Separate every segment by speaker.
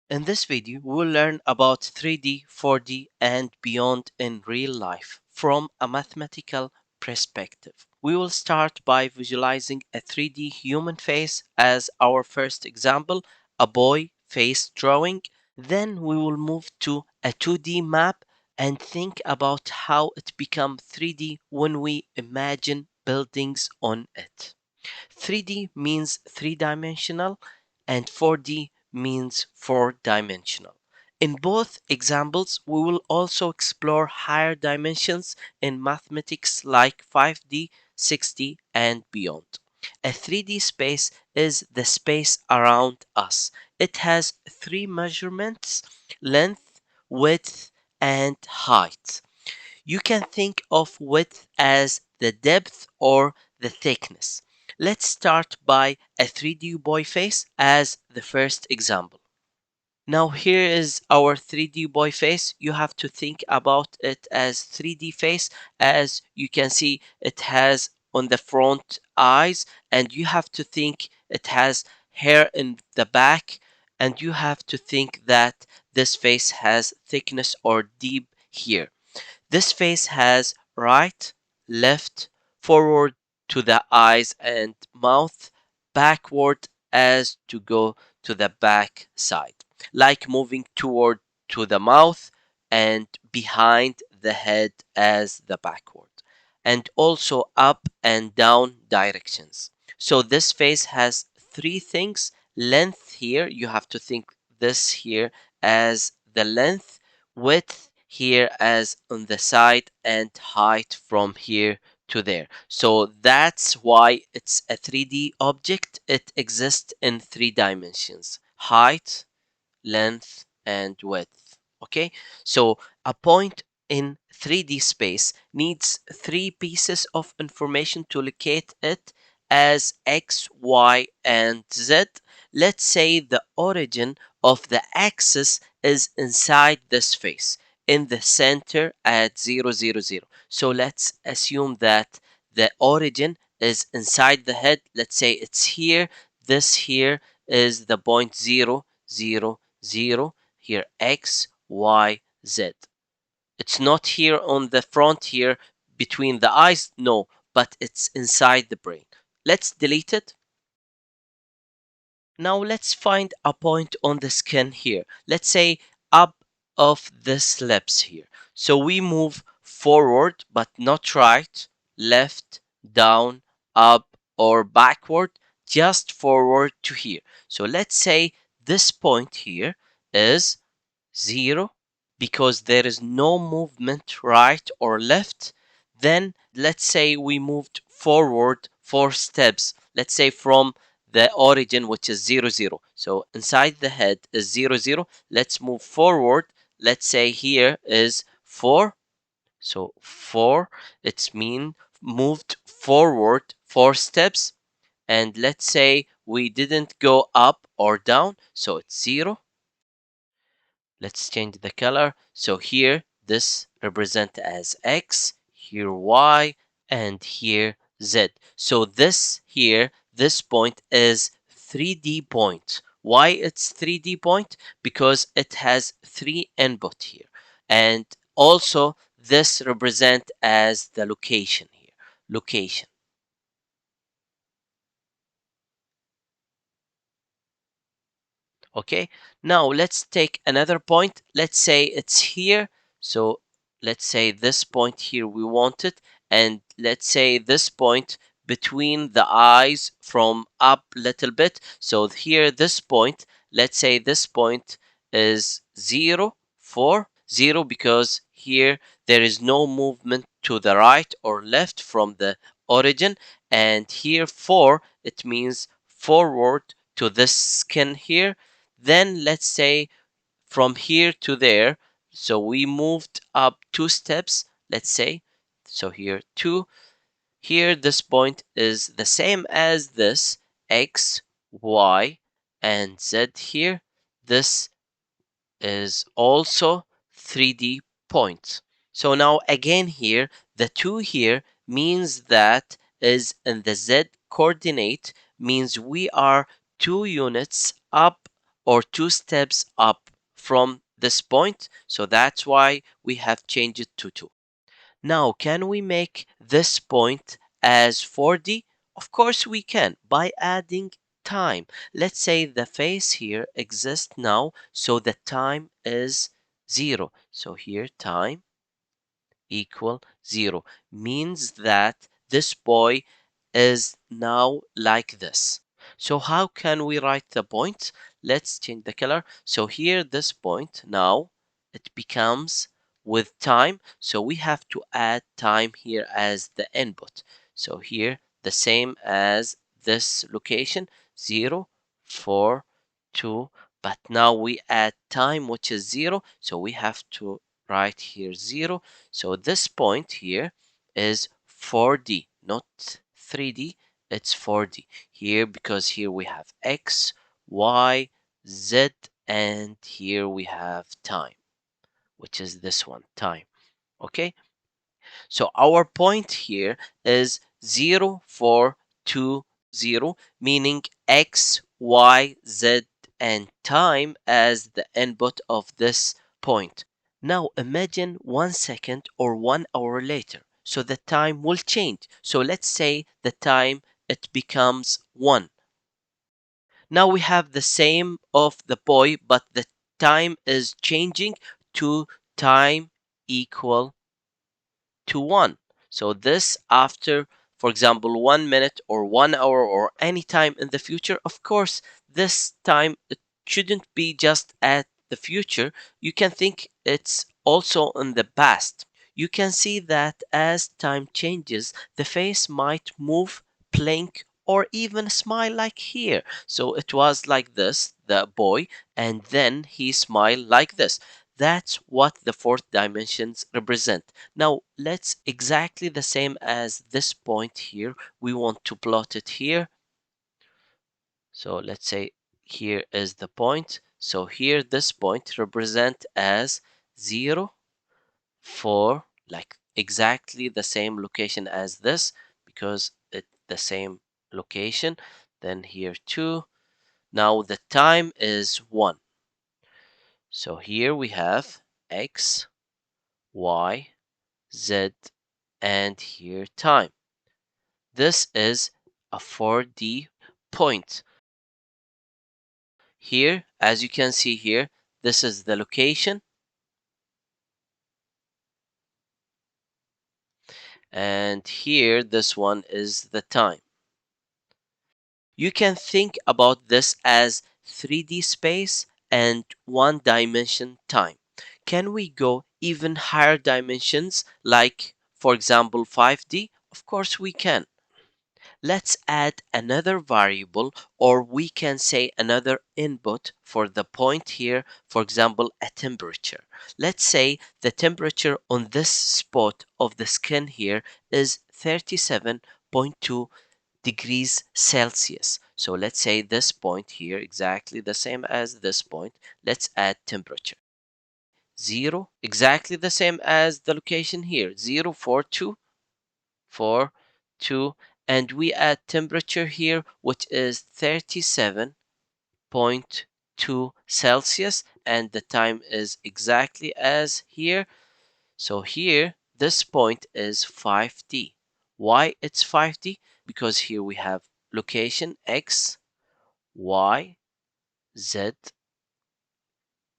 Speaker 1: In this video, we will learn about 3D, 4D, and beyond in real life from a mathematical perspective. We will start by visualizing a 3D human face as our first example, a boy face drawing. Then we will move to a 2D map and think about how it becomes 3D when we imagine buildings on it. 3D means three-dimensional and 4D means four-dimensional. In both examples, we will also explore higher dimensions in mathematics like 5D, 6D, and beyond. A 3D space is the space around us. It has three measurements: length, width, and height. You can think of width as the depth or the thickness. Let's start by a 3D boy face as the first example. Now here is our 3D boy face. You have to think about it as 3D face. As you can see, it has on the front eyes, and you have to think it has hair in the back, and you have to think that this face has thickness or deep here. This face has right, left, forward to the eyes and mouth, backward as to go to the back side, like moving toward to the mouth and behind the head as the backward, and also up and down directions. So this face has three things. Length here, you have to think this here as the length, width here as on the side, and height from here to there. So that's why it's a 3D object. It exists in three dimensions: height, length, and width. Okay, so a point in 3D space needs three pieces of information to locate it as x, y, and z. Let's say the origin of the axis is inside this face in the center at 0, 0, 0. So let's assume that the origin is inside the head. Let's say it's here. This here is the point 0, 0, 0, here x, y, z. It's not here on the front here between the eyes, no, but it's inside the brain. Let's delete it. Now let's find a point on the skin here. Let's say up of this lips here. So we move forward, but not right, left, down, up, or backward, just forward to here. So let's say this point here is 0 because there is no movement right or left. Then let's say we moved forward 4 steps. Let's say from the origin, which is 0, 0. So inside the head is 0, 0. Let's move forward. Let's say here is 4. So 4, it's mean moved forward 4 steps. And let's say we didn't go up or down. So it's 0. Let's change the color. So here, this represent as X, here Y, and here Z. So this here, this point is 3D point. Why it's 3D point? Because it has three input here. And also this represent as the location here. Location. Okay, now let's take another point. Let's say it's here. So let's say this point here we want it, and let's say this point between the eyes from up little bit. So here this point, let's say this point is 0, 4, 0, because here there is no movement to the right or left from the origin, and here 4, it means forward to this skin here. Then let's say from here to there, so we moved up 2 steps, let's say. So here 2. Here this point is the same as this x, y, and z here. This is also 3D point. So now again here, the 2 here means that is in the z coordinate, means we are 2 units up or 2 steps up from this point. So that's why we have changed it to 2. Now, can we make this point as 4D? Of course we can by adding time. Let's say the face here exists now, so the time is 0. So here time equal 0 means that this boy is now like this. So how can we write the point? Let's change the color. So here this point now it becomes with time. So we have to add time here as the input. So here the same as this location 0, 4, 2. But now we add time which is 0. So we have to write here 0. So this point here is 4D, not 3D, it's 4D. Here, because here we have X, Y, Z, and here we have time, which is this one, time. Okay? So our point here is 0, 4, 2, 0, meaning X, Y, Z, and time as the input of this point. Now imagine 1 second or 1 hour later. So the time will change. So let's say the time it becomes 1. Now we have the same of the boy, but the time is changing to time equal to 1. So this after, for example, 1 minute or 1 hour or any time in the future, of course, this time it shouldn't be just at the future. You can think it's also in the past. You can see that as time changes, the face might move, blink, or even smile like here. So it was like this, the boy, and then he smiled like this. That's what the fourth dimensions represent. Now let's exactly the same as this point here. We want to plot it here. So let's say here is the point. So here this point represent as 0, 4, like exactly the same location as this because it's the same location. Then here 2. Now the time is 1. So here we have X, Y, Z, and here time. This is a 4D point. Here, as you can see here, this is the location. And here, this one is the time. You can think about this as 3D space and 1 dimension time. Can we go even higher dimensions, like, for example, 5D? Of course we can. Let's add another variable, or we can say another input for the point here, for example, a temperature. Let's say the temperature on this spot of the skin here is 37.2 degrees Celsius. So let's say this point here, exactly the same as this point. Let's add temperature. 0, exactly the same as the location here, 0, 4, 2, 4, 2, and we add temperature here, which is 37.2 Celsius, and the time is exactly as here. So here, this point is 5D. Why it's 5D? Because here we have location X, Y, Z.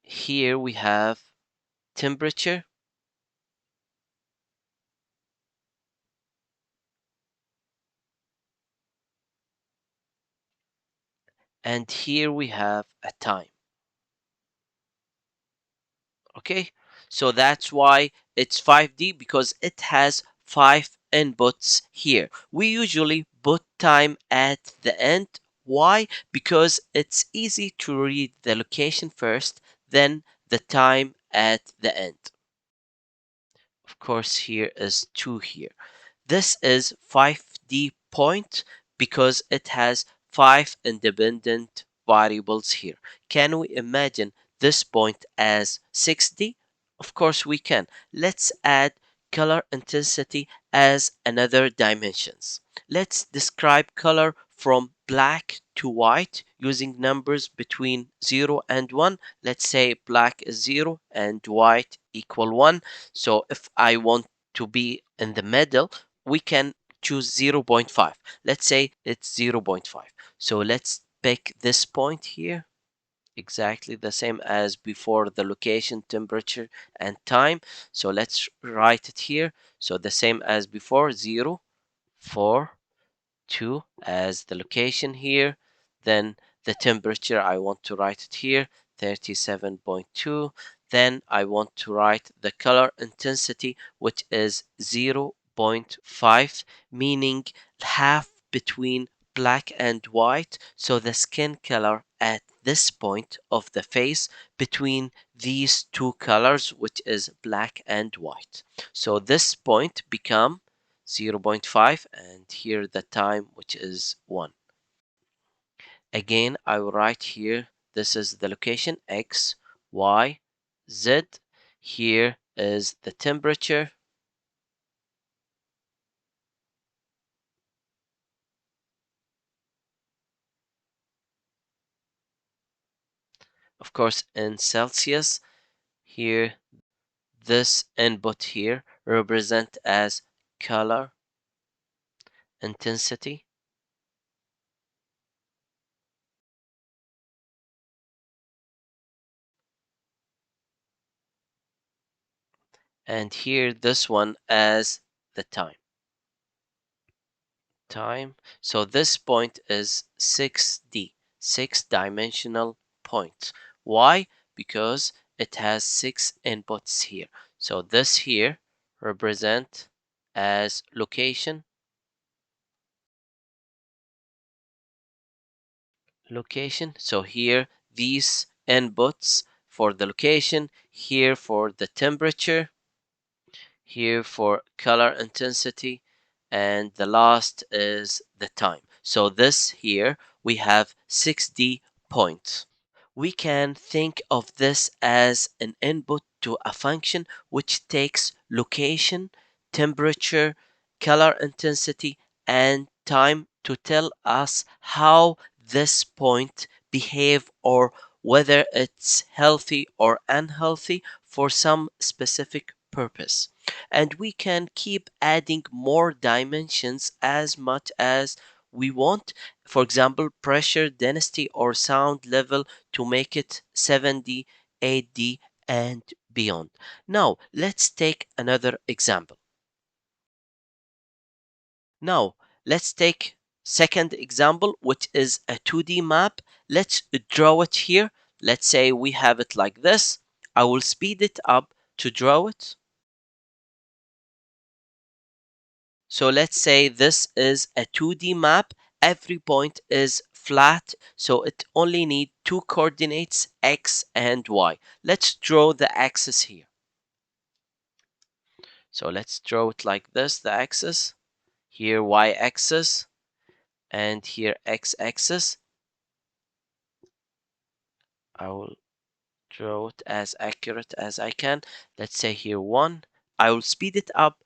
Speaker 1: Here we have temperature, and here we have a time. Okay, so that's why it's 5D, because it has 5 inputs here. We usually put time at the end. Why? Because it's easy to read the location first, then the time at the end. Of course, here is 2 here. This is 5D point because it has 5 independent variables here. Can we imagine this point as 6D? Of course we can. Let's add color intensity as another dimensions. Let's describe color from black to white using numbers between 0 and 1. Let's say black is 0 and white equal 1. So if I want to be in the middle, we can choose 0.5. Let's say it's 0.5. So let's pick this point here, exactly the same as before, the location, temperature, and time. So let's write it here. So the same as before, 0, 4, 2 as the location here. Then the temperature, I want to write it here, 37.2. Then I want to write the color intensity, which is 0.5, meaning half between black and white. So the skin color at this point of the face between these two colors, which is black and white. So this point become 0.5, and here the time, which is 1. Again, I will write here, this is the location, X, Y, Z. Here is the temperature. Of course, in Celsius. Here, this input here represent as color intensity. And here, this one as the time. So this point is 6D, 6-dimensional point. Why? Because it has 6 inputs here. So this here represent as location. So here these inputs for the location, here for the temperature, here for color intensity, and the last is the time. So this here we have 6D points. We can think of this as an input to a function which takes location, temperature, color intensity, and time to tell us how this point behave, or whether it's healthy or unhealthy for some specific purpose. And we can keep adding more dimensions as much as we want. For example, pressure, density, or sound level to make it 7D, 8D, and beyond. Now, let's take another example. Now, let's take second example, which is a 2D map. Let's draw it here. Let's say we have it like this. I will speed it up to draw it. So let's say this is a 2D map. Every point is flat, so it only needs two coordinates, x and y. Let's draw the axis here. So let's draw it like this, the axis. Here y-axis, and here x-axis. I will draw it as accurate as I can. Let's say here 1. I will speed it up.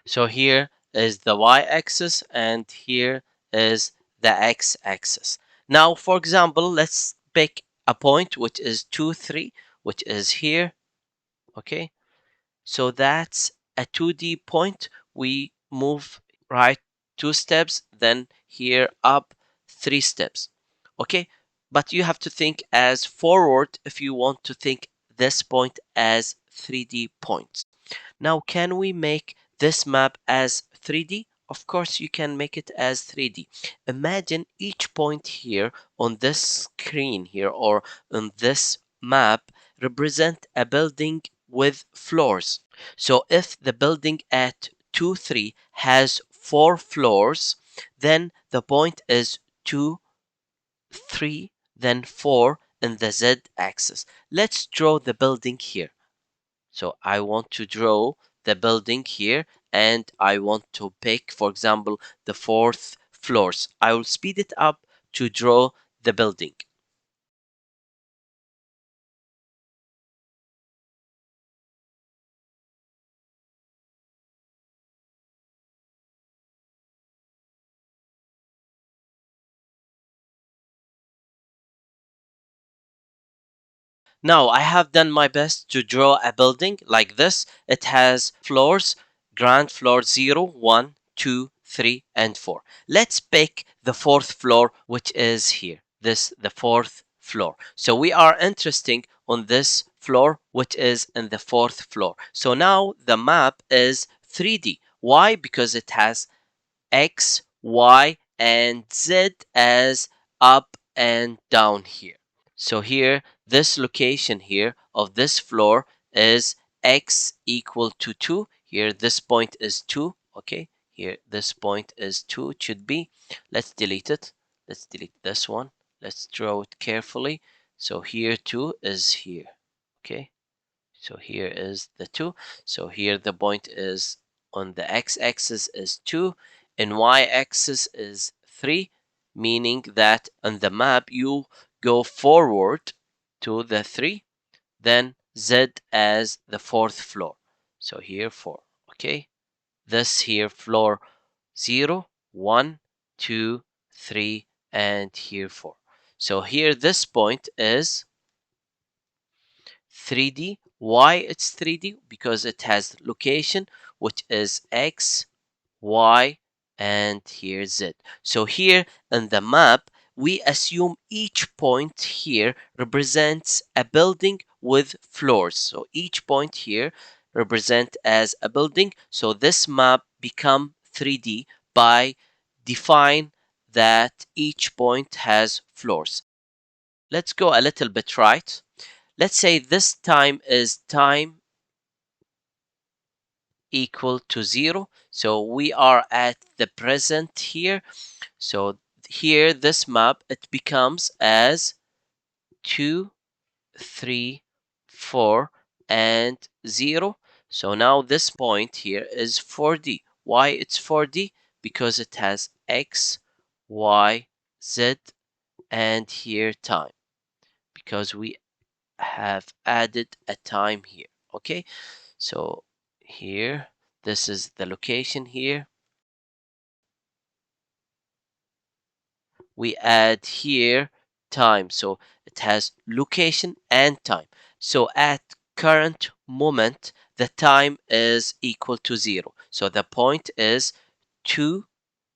Speaker 1: So here is the y-axis, and here is the x-axis. Now, for example, let's pick a point which is 2, 3, which is here. Okay, so that's a 2D point. We move right 2 steps, then here up 3 steps. Okay, but you have to think as forward if you want to think this point as 3D points. Now, can we make this map as 3D? Of course, you can make it as 3D. Imagine each point here on this screen here, or on this map, represent a building with floors. So if the building at 2, 3 has 4 floors, then the point is 2, 3, then 4 in the Z axis. Let's draw the building here. So I want to draw the building here, and I want to pick, for example, the 4th floors. I will speed it up to draw the building. Now I have done my best to draw a building like this. It has floors, ground floor 0, 1, 2, 3, and 4. Let's pick the fourth floor, which is here. This the fourth floor. So we are interesting on this floor, which is in the fourth floor. So now the map is 3D. Why? Because it has X, Y, and Z as up and down here. So here, this location here of this floor is X equal to 2. Here, this point is 2. Okay, here, this point is 2. It should be. Let's delete it. Let's delete this one. Let's draw it carefully. So here, 2 is here. Okay, so here is the 2. So here the point is on the x-axis is 2 and y-axis is 3, meaning that on the map you go forward to the 3, then z as the fourth floor. So here 4. Okay, this here floor 0, 1, 2, 3, and here 4. So here this point is 3D. Why it's 3D? Because it has location, which is X, Y, and here Z. So here in the map, we assume each point here represents a building with floors. So each point here represent as a building. So this map become 3D by define that each point has floors. Let's go a little bit right. Let's say this time is time equal to 0. So we are at the present here. So here, this map, it becomes as 2, 3, 4, and 0. So now this point here is 4D. Why it's 4D? Because it has X, Y, Z, and here time. Because we have added a time here. Okay, so here, this is the location here. We add here time, so it has location and time. So at current moment, the time is equal to 0. So the point is 2,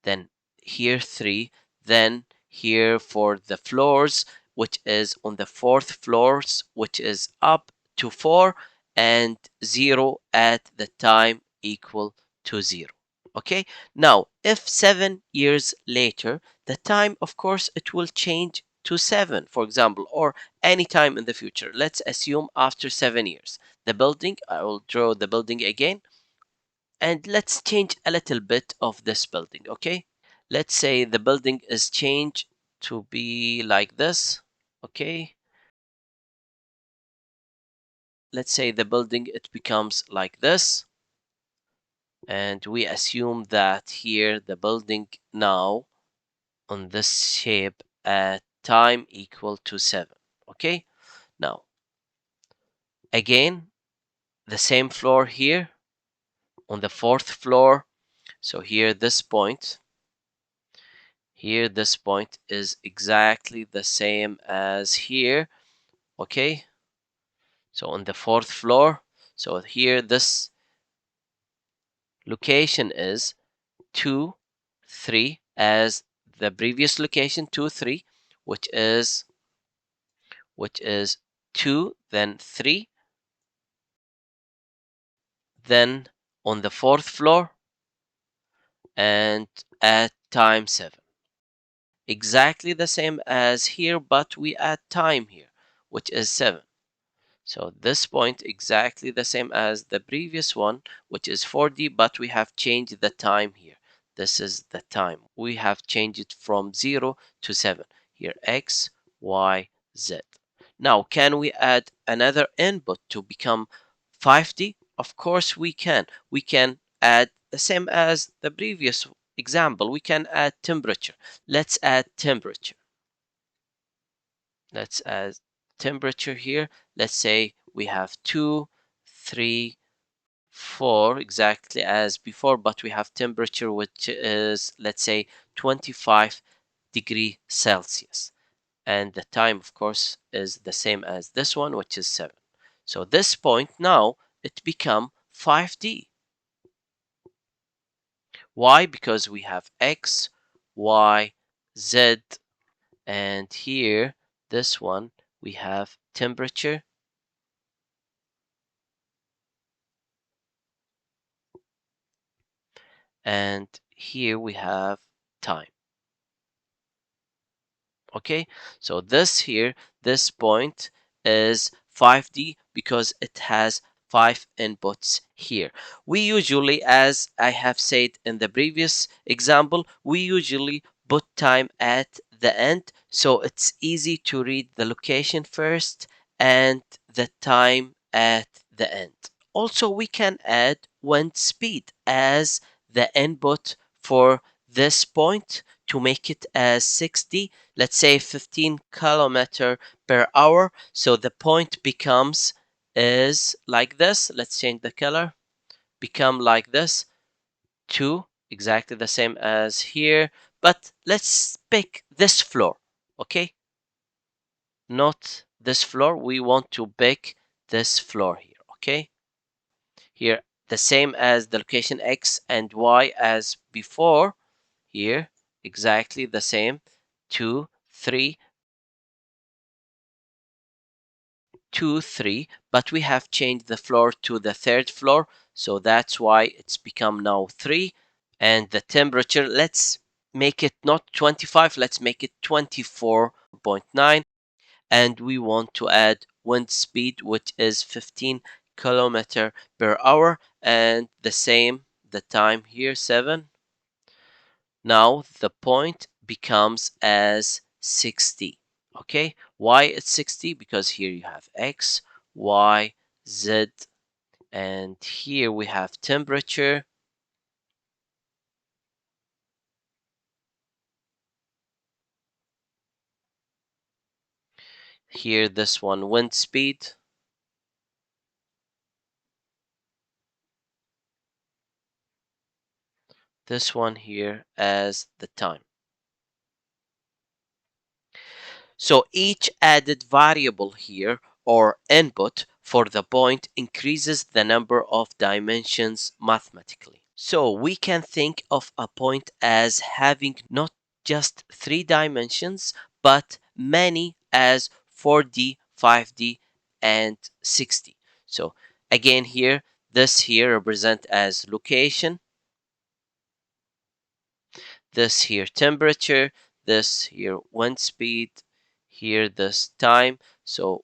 Speaker 1: then here 3, then here for the floors, which is on the fourth floors, which is up to 4, and 0 at the time equal to 0. Okay, now if 7 years later, the time, of course, it will change to 7, for example, or any time in the future. Let's assume after 7 years. The building, I will draw the building again, and let's change a little bit of this building. Okay, let's say the building is changed to be like this. Okay, let's say the building, it becomes like this, and we assume that here the building now on this shape at time equal to 7. Okay, now again the same floor here on the fourth floor. So here this point, here this point is exactly the same as here. Okay, so on the fourth floor, so here this location is 2, 3 as the previous location, 2, 3, which is 2, then 3, then on the fourth floor and at time 7. Exactly the same as here, but we add time here, which is 7. So this point exactly the same as the previous one, which is 4D, but we have changed the time here. This is the time. We have changed it from 0 to 7. Here X, Y, Z. Now, can we add another input to become 5D? Of course we can. We can add the same as the previous example. We can add temperature. Let's add temperature. Let's add temperature here. Let's say we have 2, 3, 4, exactly as before, but we have temperature which is, let's say, 25 degree Celsius. and the time, of course, is the same as this one, which is 7. So this point now, it become 5D. Why? Because we have X, Y, Z, and here, this one, we have temperature, and here we have time. Okay, so this point is 5D because it has 5 inputs here. We usually, as I have said in the previous example, we usually put time at the end, so it's easy to read the location first and the time at the end. Also, we can add wind speed as the input for this point to make it as 60, let's say 15 kilometer per hour. So the point becomes is like this. Let's change the color. Become like this. 2, exactly the same as here. But let's pick this floor. Okay? Not this floor. We want to pick this floor here. Okay? Here, the same as the location X and Y as before. Here, exactly the same. 2, 3, 2, 3, but we have changed the floor to the third floor, so that's why it's become now 3. And the temperature, let's make it not 25, let's make it 24.9. And we want to add wind speed, which is 15 kilometer per hour, and the same, the time here, 7. Now the point becomes as 60. Okay, why it's 60? Because here you have X, Y, Z, and here we have temperature. Here, this one, wind speed. This one here as the time. So each added variable here or input for the point increases the number of dimensions mathematically. So we can think of a point as having not just 3 dimensions, but many as 4D, 5D, and 6D. So again here, this here represent as location, this here temperature, this here wind speed, here this time. So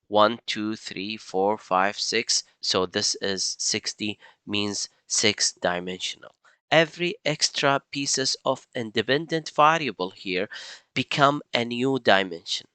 Speaker 1: 1, 2, 3, 4, 5, 6. So this is 60, means 6 dimensional. Every extra pieces of independent variable here become a new dimension.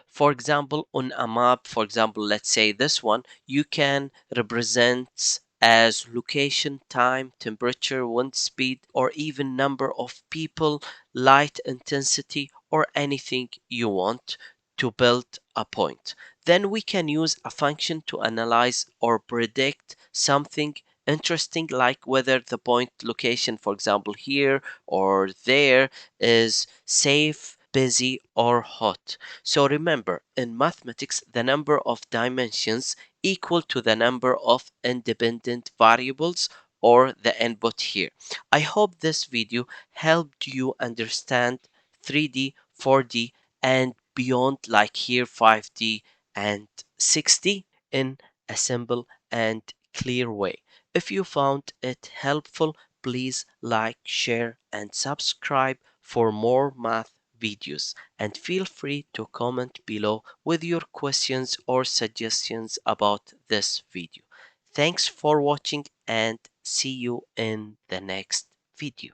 Speaker 1: For example, on a map, for example, let's say this one, you can represent as location, time, temperature, wind speed, or even number of people, light intensity, or anything you want to build a point. Then we can use a function to analyze or predict something interesting, like whether the point location, for example, here or there, is safe, busy, or hot. So remember, in mathematics, the number of dimensions equal to the number of independent variables or the input here. I hope this video helped you understand 3D, 4D, and beyond, like here 5D and 6D, in a simple and clear way. If you found it helpful, please like, share, and subscribe for more math videos, and feel free to comment below with your questions or suggestions about this video. Thanks for watching and see you in the next video.